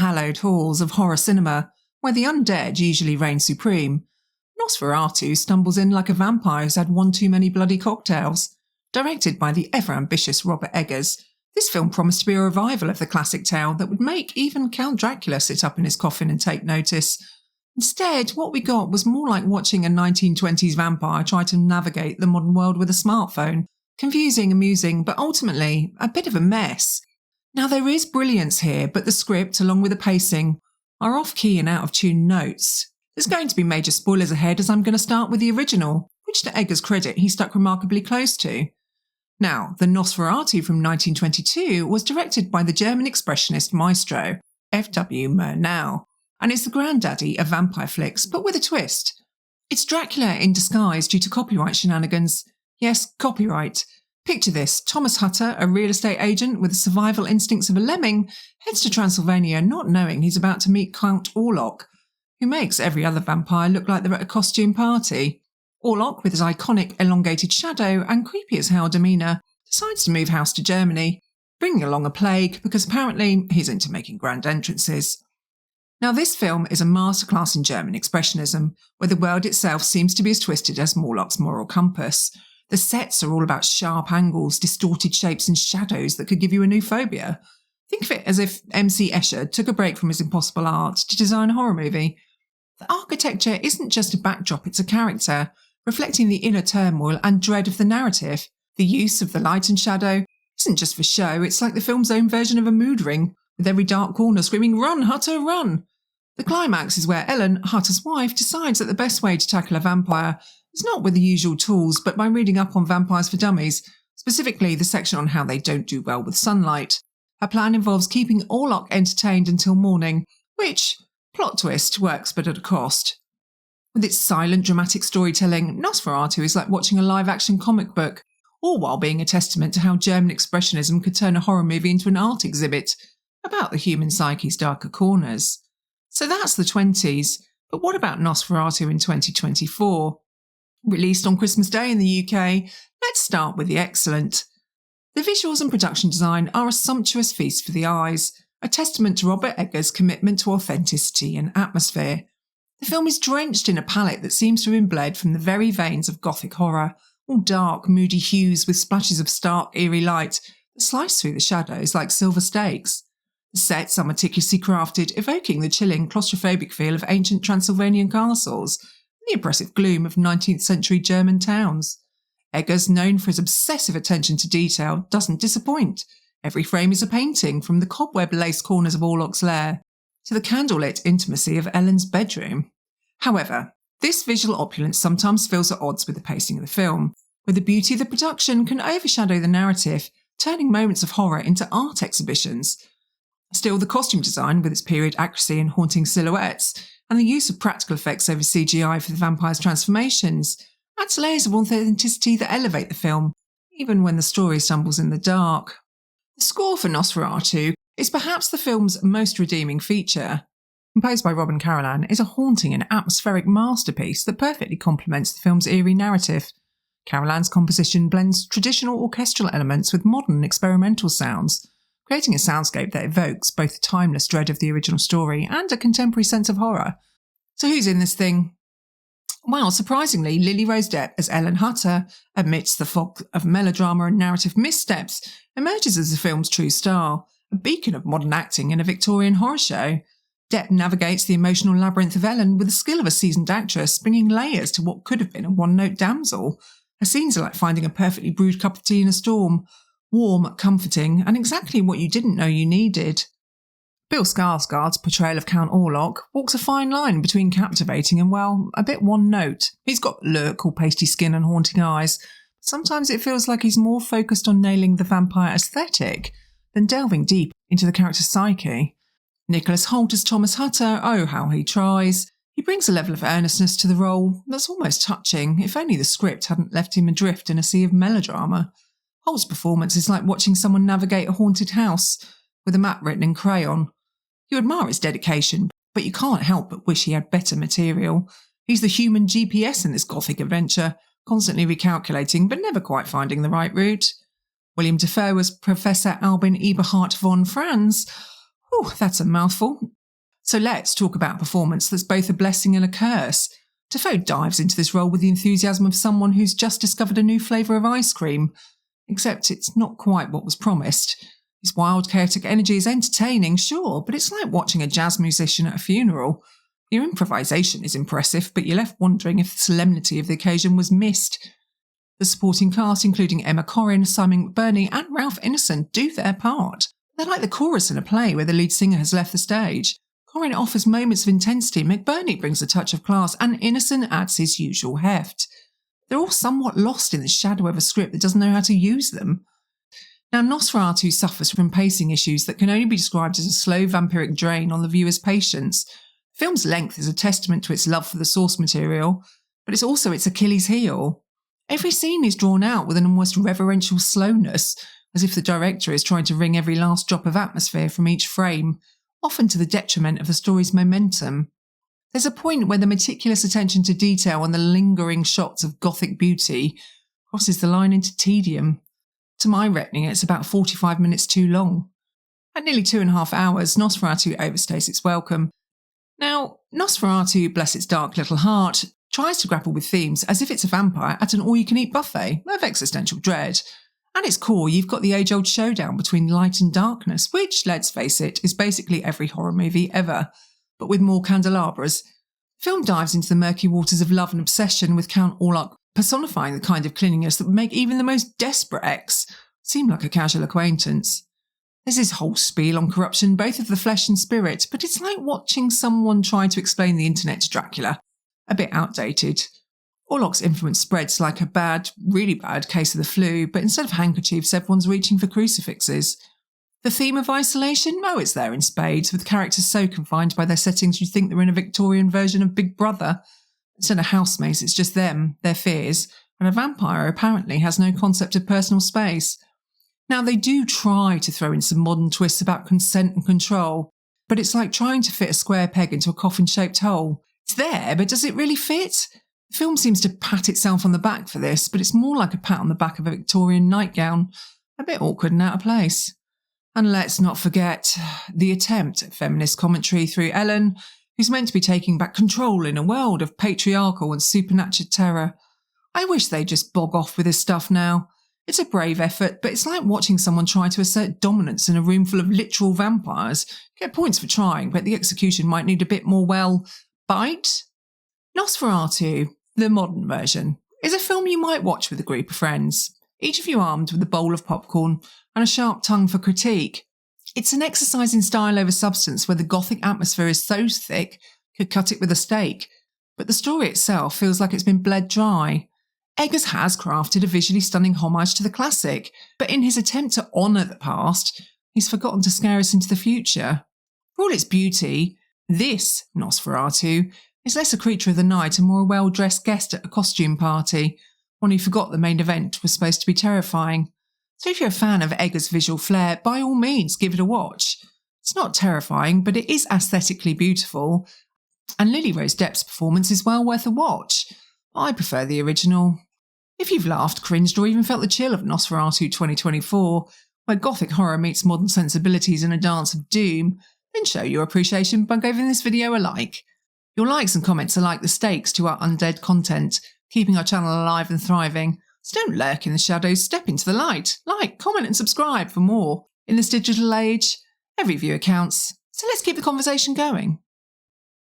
hallowed halls of horror cinema, where the undead usually reign supreme, Nosferatu stumbles in like a vampire who's had one too many bloody cocktails. Directed by the ever-ambitious Robert Eggers, this film promised to be a revival of the classic tale that would make even Count Dracula sit up in his coffin and take notice. Instead, what we got was more like watching a 1920s vampire try to navigate the modern world with a smartphone. Confusing, amusing, but ultimately a bit of a mess. Now, there is brilliance here, but the script, along with the pacing, are off-key and out-of-tune notes. There's going to be major spoilers ahead, as I'm going to start with the original, which to Eggers' credit he stuck remarkably close to. Now, the Nosferatu from 1922 was directed by the German expressionist maestro F.W. Murnau, and is the granddaddy of vampire flicks, but with a twist. It's Dracula in disguise due to copyright shenanigans. Yes, copyright. Picture this: Thomas Hutter, a real estate agent with the survival instincts of a lemming, heads to Transylvania not knowing he's about to meet Count Orlok, who makes every other vampire look like they're at a costume party. Orlok, with his iconic elongated shadow and creepy as hell demeanour, decides to move house to Germany, bringing along a plague because apparently he's into making grand entrances. Now, this film is a masterclass in German expressionism, where the world itself seems to be as twisted as Morlock's moral compass. The sets are all about sharp angles, distorted shapes and shadows that could give you a new phobia. Think of it as if M.C. Escher took a break from his impossible art to design a horror movie. The architecture isn't just a backdrop, it's a character, reflecting the inner turmoil and dread of the narrative. The use of the light and shadow isn't just for show, it's like the film's own version of a mood ring, with every dark corner screaming, "Run, Hutter, run!" The climax is where Ellen, Hutter's wife, decides that the best way to tackle a vampire is not with the usual tools, but by reading up on vampires for dummies, specifically the section on how they don't do well with sunlight. Her plan involves keeping Orlok entertained until morning, which, plot twist, works but at a cost. With its silent, dramatic storytelling, Nosferatu is like watching a live-action comic book, all while being a testament to how German expressionism could turn a horror movie into an art exhibit about the human psyche's darker corners. So that's the 20s, but what about Nosferatu in 2024? Released on Christmas Day in the UK, let's start with the excellent. The visuals and production design are a sumptuous feast for the eyes, a testament to Robert Eggers' commitment to authenticity and atmosphere. The film is drenched in a palette that seems to have been bled from the very veins of Gothic horror, all dark, moody hues with splashes of stark, eerie light that slice through the shadows like silver stakes. The sets are meticulously crafted, evoking the chilling, claustrophobic feel of ancient Transylvanian castles and the oppressive gloom of 19th century German towns. Eggers, known for his obsessive attention to detail, doesn't disappoint. Every frame is a painting, from the cobweb-laced corners of Orlok's lair to the candlelit intimacy of Ellen's bedroom. However, this visual opulence sometimes feels at odds with the pacing of the film, where the beauty of the production can overshadow the narrative, turning moments of horror into art exhibitions. Still, the costume design, with its period accuracy and haunting silhouettes, and the use of practical effects over CGI for the vampire's transformations, adds layers of authenticity that elevate the film, even when the story stumbles in the dark. The score for Nosferatu is perhaps the film's most redeeming feature. Composed by Robin Carolan, is a haunting and atmospheric masterpiece that perfectly complements the film's eerie narrative. Carolan's composition blends traditional orchestral elements with modern experimental sounds, creating a soundscape that evokes both the timeless dread of the original story and a contemporary sense of horror. So who's in this thing? Well, surprisingly, Lily Rose Depp as Ellen Hutter, amidst the fog of melodrama and narrative missteps, emerges as the film's true star, a beacon of modern acting in a Victorian horror show. Depp navigates the emotional labyrinth of Ellen with the skill of a seasoned actress, bringing layers to what could have been a one-note damsel. Her scenes are like finding a perfectly brewed cup of tea in a storm, warm, comforting, and exactly what you didn't know you needed. Bill Skarsgård's portrayal of Count Orlok walks a fine line between captivating and, well, a bit one-note. He's got look, all pasty skin and haunting eyes. Sometimes it feels like he's more focused on nailing the vampire aesthetic than delving deep into the character's psyche. Nicholas Hoult as Thomas Hutter, oh how he tries. He brings a level of earnestness to the role that's almost touching, if only the script hadn't left him adrift in a sea of melodrama. Holt's performance is like watching someone navigate a haunted house with a map written in crayon. You admire his dedication, but you can't help but wish he had better material. He's the human GPS in this Gothic adventure, constantly recalculating but never quite finding the right route. William Dafoe as Professor Albin Eberhard von Franz. Oh, that's a mouthful. So let's talk about a performance that's both a blessing and a curse. Defoe dives into this role with the enthusiasm of someone who's just discovered a new flavour of ice cream, except it's not quite what was promised. His wild, chaotic energy is entertaining, sure, but it's like watching a jazz musician at a funeral. Your improvisation is impressive, but you're left wondering if the solemnity of the occasion was missed. The supporting cast, including Emma Corrin, Simon McBurney and Ralph Ineson, do their part. They're like the chorus in a play where the lead singer has left the stage. Corrin offers moments of intensity, McBurney brings a touch of class, and Ineson adds his usual heft. They're all somewhat lost in the shadow of a script that doesn't know how to use them. Now, Nosferatu suffers from pacing issues that can only be described as a slow vampiric drain on the viewer's patience. The film's length is a testament to its love for the source material, but it's also its Achilles heel. Every scene is drawn out with an almost reverential slowness, as if the director is trying to wring every last drop of atmosphere from each frame, often to the detriment of the story's momentum. There's a point where the meticulous attention to detail and the lingering shots of Gothic beauty crosses the line into tedium. To my reckoning, it's about 45 minutes too long. At nearly 2.5 hours, Nosferatu overstays its welcome. Now, Nosferatu, bless its dark little heart, tries to grapple with themes as if it's a vampire at an all-you-can-eat buffet of existential dread. At its core, you've got the age-old showdown between light and darkness, which, let's face it, is basically every horror movie ever, but with more candelabras. The film dives into the murky waters of love and obsession, with Count Orlok personifying the kind of clinginess that would make even the most desperate ex seem like a casual acquaintance. There's this whole spiel on corruption, both of the flesh and spirit, but it's like watching someone try to explain the internet to Dracula. A bit outdated. Orlok's influence spreads like a bad, really bad case of the flu, but instead of handkerchiefs, everyone's reaching for crucifixes. The theme of isolation? Oh, it's there in spades, with characters so confined by their settings you think they're in a Victorian version of Big Brother. Instead of housemates, it's just them, their fears, and a vampire apparently has no concept of personal space. Now, they do try to throw in some modern twists about consent and control, but it's like trying to fit a square peg into a coffin-shaped hole. It's there, but does it really fit? The film seems to pat itself on the back for this, but it's more like a pat on the back of a Victorian nightgown. A bit awkward and out of place. And let's not forget the attempt at feminist commentary through Ellen, who's meant to be taking back control in a world of patriarchal and supernatural terror. I wish they'd just bog off with this stuff now. It's a brave effort, but it's like watching someone try to assert dominance in a room full of literal vampires. Get points for trying, but the execution might need a bit more, bite. Nosferatu, the modern version, is a film you might watch with a group of friends, each of you armed with a bowl of popcorn and a sharp tongue for critique. It's an exercise in style over substance where the Gothic atmosphere is so thick, could cut it with a steak, but the story itself feels like it's been bled dry. Eggers has crafted a visually stunning homage to the classic, but in his attempt to honour the past, he's forgotten to scare us into the future. For all its beauty, this Nosferatu is less a creature of the night and more a well-dressed guest at a costume party, one who forgot the main event was supposed to be terrifying. So if you're a fan of Eggers' visual flair, by all means give it a watch. It's not terrifying, but it is aesthetically beautiful, and Lily Rose Depp's performance is well worth a watch. I prefer the original. If you've laughed, cringed, or even felt the chill of Nosferatu 2024, where Gothic horror meets modern sensibilities in a dance of doom, then show your appreciation by giving this video a like. Your likes and comments are like the stakes to our undead content, keeping our channel alive and thriving. So don't lurk in the shadows, step into the light. Like, comment and subscribe for more. In this digital age, every viewer counts, so let's keep the conversation going.